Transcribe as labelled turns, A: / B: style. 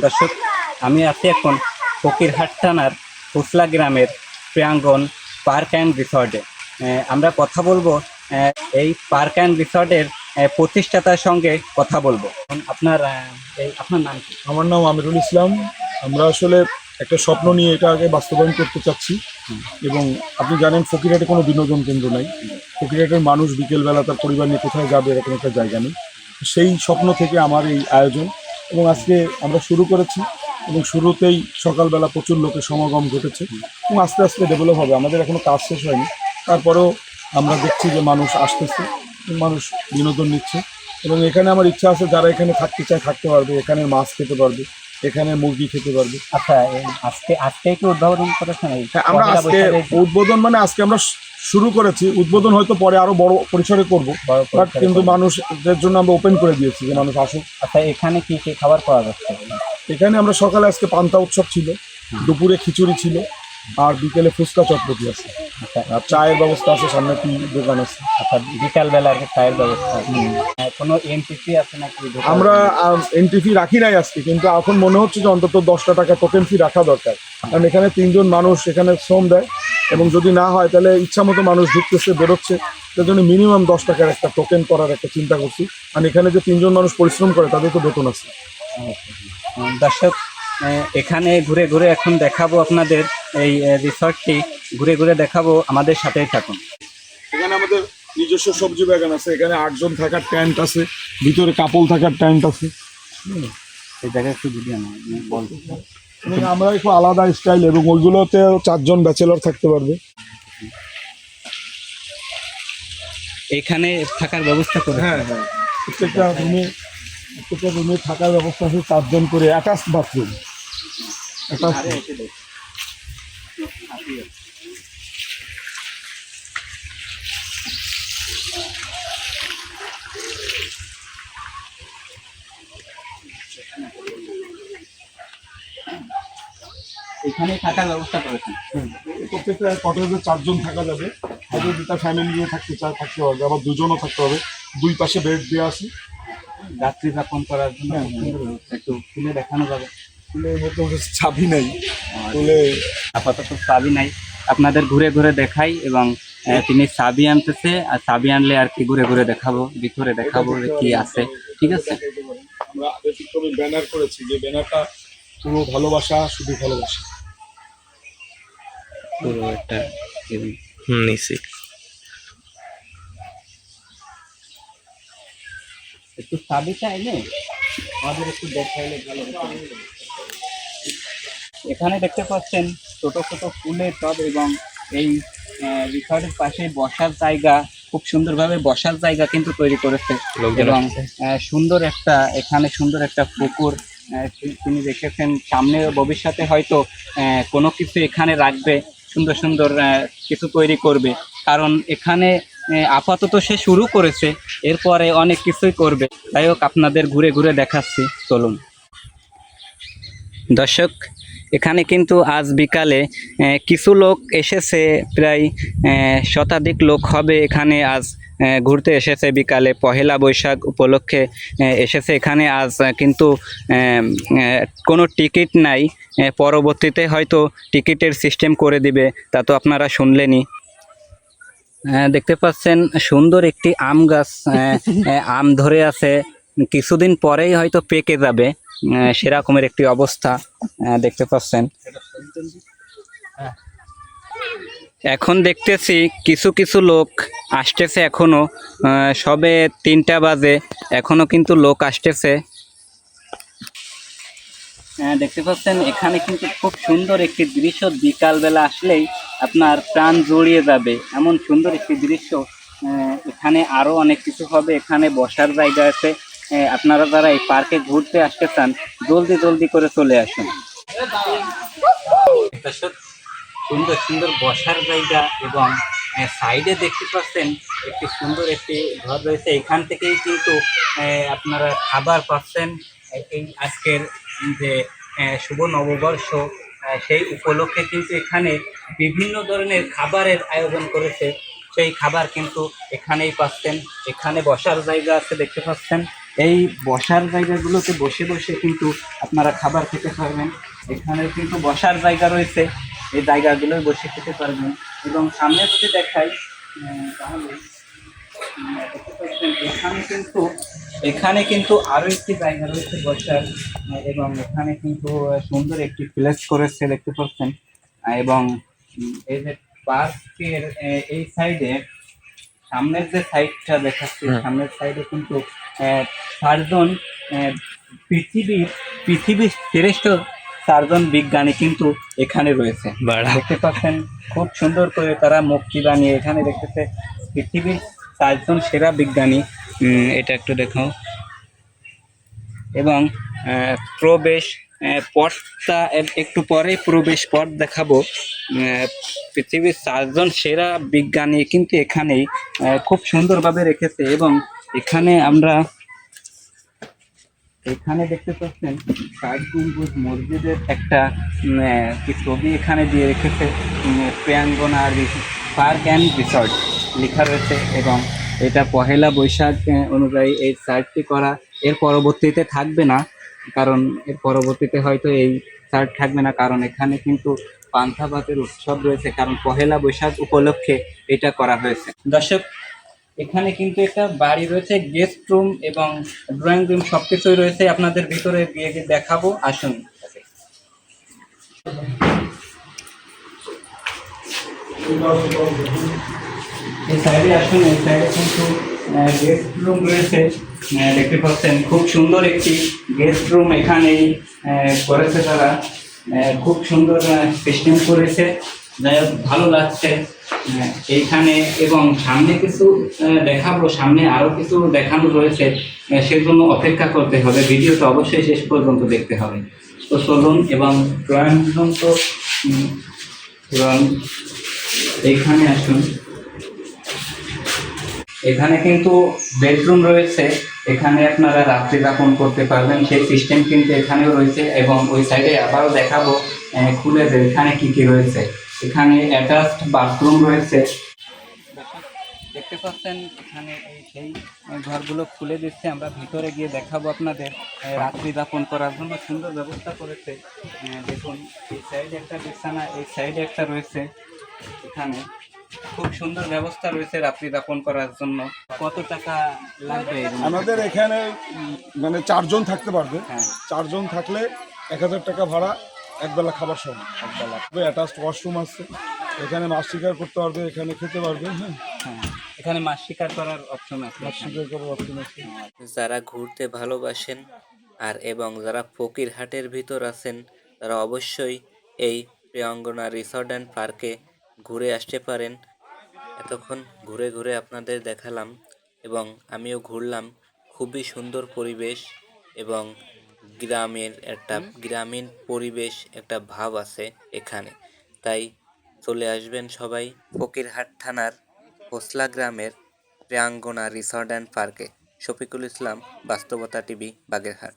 A: দর্শক, আমি আছি এখন ফকিরহাট থানার ফুসলা গ্রামের প্রিয়াঙ্গন পার্ক অ্যান্ড রিসর্টে। আমরা কথা বলবো এই পার্ক অ্যান্ড রিসর্টের প্রতিষ্ঠাতার সঙ্গে কথা বলবো। আপনার নাম কি?
B: আমার নাম আমিরুল ইসলাম। আমরা আসলে একটা স্বপ্ন নিয়ে এটা আগে বাস্তবায়ন করতে চাচ্ছি। এবং আপনি জানেন ফকিরহাটে কোনো বিনোদন কেন্দ্র নাই। ফকিরহাটের মানুষ বিকেলবেলা তার পরিবার নিয়ে কোথায় যাবে এরকম একটা জায়গা নেই। সেই স্বপ্ন থেকে আমার এই আয়োজন, এবং আজকে আমরা শুরু করেছি এবং শুরুতেই সকালবেলা প্রচুর লোকের সমাগম ঘটেছে এবং আস্তে আস্তে ডেভেলপ হবে। আমাদের এখনও কাজ শেষ হয়নি, তারপরেও আমরা দেখছি যে মানুষ আসতেছে, মানুষ বিনোদন নিচ্ছে। এবং এখানে আমার ইচ্ছা আছে যারা এখানে থাকতে চায় থাকতে পারবে, এখানে মাছ খেতে পারবে, এখানে মুরগি খেতে পারবে।
A: আচ্ছা, আজকে কি উদ্বোধন করেছেন?
B: আমরা আজকে উদ্বোধন মানে আজকে আমরা শুরু করেছি, উদ্বোধন হয়তো পরে আরো বড় পরিসরে করবো, বাট কিন্তু মানুষদের জন্য আমরা ওপেন করে দিয়েছি যে মানুষ আসুক।
A: আচ্ছা, এখানে কি কি খাবার পাওয়া যাচ্ছে?
B: এখানে আমরা সকালে আজকে পান্তা উৎসব ছিল, দুপুরে খিচুড়ি ছিল, আর বিকেলে ফুচকা চটপটি আছে।
A: আচ্ছা,
B: আর চায়ের ব্যবস্থা আছে, সামনে কি দোকান আছে।
A: আচ্ছা, বিকালবেলা আর কি চায়ের ব্যবস্থা আছে। কোনো এন্ট্রি আছে নাকি?
B: আমরা এন্ট্রি ফি রাখি নাই আজকে, কিন্তু এখন মনে হচ্ছে যে অন্তত 10টা টাকা টোকেন ফি রাখা দরকার। কারণ এখানে 3জন মানুষ এখানে শ্রম দেয়, এবং যদি না হয় তাহলে ইচ্ছা মতো মানুষ ঢুকতেছে বেরোচ্ছে, তার জন্য মিনিমাম 10 টাকার একটা টোকেন করার একটা চিন্তা করছি। আর এখানে যে 3জন মানুষ পরিশ্রম করে তাদের তো বেতন আছে।
A: দর্শক, এখানে ঘুরে ঘুরে এখন দেখাবো আপনাদের এই রিসর্টটি, ঘুরে ঘুরে দেখাবো, আমাদের সাথেই থাকুন।
B: এখানে আমাদের নিজস্ব সবজি বাগান আছে, এখানে 8জন থাকার ট্যান্ট আছে, ভিতরে কাপল থাকার ট্যান্ট আছে।
A: এই জায়গায় একটু যদি বলবো,
B: আমরা একটু আলাদা স্টাইল, এবং ওইগুলোতে 4জন ব্যাচেলর থাকতে পারবে।
A: এখানে থাকার ব্যবস্থা করে?
B: হ্যাঁ হ্যাঁ, প্রত্যেকটা রুমে থাকার ব্যবস্থা আছে, 4জন করে, অ্যাটাচ বাথরুম।
A: এখানে থাকার ব্যবস্থা করেছেন?
B: প্রত্যেকটা কটেজে 4জন থাকা যাবে। হয়তো যেটা ফ্যামিলি নিয়ে থাকতে চায় থাকতে পারবে, আবার 2জনও থাকতে হবে। 2 পাশে বেড দেওয়া আছে
A: রাত্রি যাপন করার জন্য। একটু খুলে দেখানো যাবে?
B: খুলে মধ্যে চাবি নাই, খুলে
A: আপাতত চাবি নাই, আপনাদের ঘুরে ঘুরে দেখাই। এবং তিনি চাবি আনতেছে, আর চাবি আনলে আর কি ঘুরে ঘুরে দেখাবো, ভিতরে দেখাবো কি আছে। ঠিক আছে,
B: আমরা ব্যতিক্রমী ব্যানার করেছি, যে ব্যানারটা পুরো ভালোবাসা, শুধু ভালোবাসা।
A: পুরো একটা
C: নিছি।
A: একটু চাবিটা এনে আমাদের একটু দেখাইলে ভালো হতো। এখানে দেখতে পাচ্ছেন ছোট ছোট ফুলের টব, এবং এই রিসর্টের পাশে বসার জায়গা, খুব সুন্দরভাবে বসার জায়গা কিন্তু তৈরি করেছে। এবং সুন্দর একটা পুকুর তিনি রেখেছেন। সামনে ভবিষ্যতে হয়তো কোনো কিছু এখানে রাখবে, সুন্দর সুন্দর কিছু তৈরি করবে। কারণ এখানে আপাতত সে শুরু করেছে, এরপরে অনেক কিছুই করবে। যাই হোক, আপনাদের ঘুরে ঘুরে দেখাচ্ছি, চলুন। দর্শক, এখানে কিন্তু আজ বিকালে কিছু লোক এসেছে, প্রায় শতাধিক লোক হবে এখানে আজ ঘুরতে এসেছে। বিকালে পহেলা বৈশাখ উপলক্ষে এসেছে এখানে আজ, কিন্তু কোনো টিকিট নাই। পরবর্তীতে হয়তো টিকিটের সিস্টেম করে দিবে, তা তো আপনারা শুনলেনই। দেখতে পাচ্ছেন সুন্দর একটি আম গাছ, আম ধরে আছে, কিছুদিন পরেই হয়তো পেকে যাবে, সেরকমের একটি অবস্থা দেখতে পাচ্ছেন। এখন দেখতেছি কিছু কিছু লোক আসতেছে, এখনো সবে 3টা বাজে, এখনো কিন্তু লোক আসতেছে। দেখতে পাচ্ছেন এখানে কিন্তু খুব সুন্দর একটি দৃশ্য, বিকালবেলা আসলেই আপনার প্রাণ জড়িয়ে যাবে, এমন সুন্দর একটি দৃশ্য। এখানে আরও অনেক কিছু হবে, এখানে বসার জায়গা আছে। আপনারা যারা এই পার্কে ঘুরতে আসতে চান, জলদি জলদি করে চলে আসুন। সুন্দর সুন্দর বসার জায়গা, এবং সাইডে দেখতে পাচ্ছেন একটি ঘর রয়েছে। এখান থেকেই কিন্তু আপনারা খাবার পাচ্ছেন। এই আজকের যে শুভ নববর্ষ, সেই উপলক্ষে কিন্তু এখানে বিভিন্ন ধরনের খাবারের আয়োজন করেছে। সেই খাবার কিন্তু এখানেই পাচ্ছেন। এখানে বসার জায়গা আছে, দেখতে পাচ্ছেন। এই বসার জায়গাগুলোতে বসে বসে কিন্তু আপনারা খাবার খেতে পারবেন। এখানে কিন্তু বসার জায়গা রয়েছে, এই জায়গাগুলোয় বসে খেতে পারবেন। এবং সামনে যদি দেখাই তাহলে দেখতে পাচ্ছেন এখানে কিন্তু আরো একটি জায়গা রয়েছে বসার, এবং এখানে কিন্তু সুন্দর একটি প্লেস করেছে দেখতে পাচ্ছেন। এবং এই যে পার্কের এই সাইডে সামনের যে সাইডটা দেখাচ্ছি, সামনের সাইডে কিন্তু চারজন পৃথিবীর শ্রেষ্ঠ চারজন বিজ্ঞানী কিন্তু এখানে রয়েছে।
C: বাড়া।
A: দেখতে পাচ্ছেন খুব সুন্দর করে তারা মূর্তি বানিয়ে এখানে দেখতেছে পৃথিবীর চারজন সেরা বিজ্ঞানী। এটা একটু দেখাও। এবং প্রবেশ পথটা একটু পরে প্রবেশ পথ দেখাবো। পৃথিবীর চারজন সেরা বিজ্ঞানী কিন্তু এখানেই খুব সুন্দরভাবে রেখেছে। এবং এখানে দেখতে পাচ্ছেন ষাট গম্বুজ মসজিদের একটা কি ছবি এখানে দিয়ে রেখেছে। প্রিয়াঙ্গনা পার্ক অ্যান্ড রিসর্ট লেখা রয়েছে। এবং এটা পহেলা বৈশাখ অনুযায়ী এই সার্টটি করা, এর পরবর্তীতে থাকবে না, কারণ এর পরবর্তীতে হয়তো এই সার্ট থাকবে না, কারণ এখানে কিন্তু পান্থাভাতের উৎসব রয়েছে, কারণ পহেলা বৈশাখ উপলক্ষে এটা করা হয়েছে। দর্শক, এখানে কিন্তু একটা বাড়ি রয়েছে, গেস্ট রুম এবং ড্রয়িং রুম সবকিছুই রয়েছে। আপনাদের ভিতরে গিয়ে দেখাবো, আসুন। এই সাইডে আসুন, এই সাইডে কিন্তু গেস্ট রুম রয়েছে। দেখতে পাচ্ছেন খুব সুন্দর একটি গেস্ট রুম এখানেই করেছে তারা। খুব সুন্দর সিস্টেম করেছে, যাই হোক ভালো লাগছে এইখানে। এবং সামনে কিছু দেখাবো, সামনে আরো কিছু দেখানো রয়েছে, সেজন্য অপেক্ষা করতে হবে। ভিডিওটা অবশ্যই শেষ পর্যন্ত দেখতে হবে। তো চলুন। এবং ড্রয়িং রুম তো এইখানে আসুন। এখানে কিন্তু বেডরুম রয়েছে, এখানে আপনারা রাত্রি যাপন করতে পারবেন, সেই সিস্টেম কিন্তু এখানেও রয়েছে। এবং ওই সাইডে আবারও দেখাবো খুলে যে এখানে কি কি রয়েছে। এখানে অ্যাটাচড বাথরুম রয়েছে, দেখতে পাচ্ছেন। এখানে সেই ঘরগুলো খুলে দিচ্ছে, আমরা ভিতরে গিয়ে দেখাবো আপনাদের। রাত্রি যাপন করার জন্য সুন্দর ব্যবস্থা করেছে। দেখুন, এই সাইডে একটা বিছানা, এই সাইডে একটা রয়েছে। এখানে খুব সুন্দর ব্যবস্থা রয়েছে রাত্রি যাপন করার জন্য। কত টাকা লাগবে?
B: আমাদের এখানে মানে 4 জন থাকতে পারবে।
A: হ্যাঁ।
B: 4 জন থাকলে 1000 টাকা ভাড়া, একবেলা খাবার সহ। একবেলা অ্যাটাচড ওয়াশরুম আছে, এখানে মাছ শিকার করতে পারবে, এখানে খেতে পারবে। হ্যাঁ,
A: হ্যাঁ, এখানে মাছ শিকার করার অপশন আছে।
B: মাছ শিকার করার অপশন আছে।
C: যারা ঘুরতে ভালোবাসেন এবং যারা ফকিরহাটের ভিতর আছেন, তারা অবশ্যই এই প্রিয়াঙ্গনা রিসর্ট অ্যান্ড পার্কে ঘুরে আসতে পারেন। এতক্ষণ ঘুরে ঘুরে আপনাদের দেখালাম এবং আমিও ঘুরলাম। খুবই সুন্দর পরিবেশ এবং গ্রামীণ পরিবেশ, একটা ভাব আছে এখানে। তাই চলে আসবেন সবাই ফকিরহাট থানার হোসলা গ্রামের প্রিয়াঙ্গনা রিসর্ট অ্যান্ড পার্কে। শফিকুল ইসলাম, বাস্তবতা টিভি, বাগেরহাট।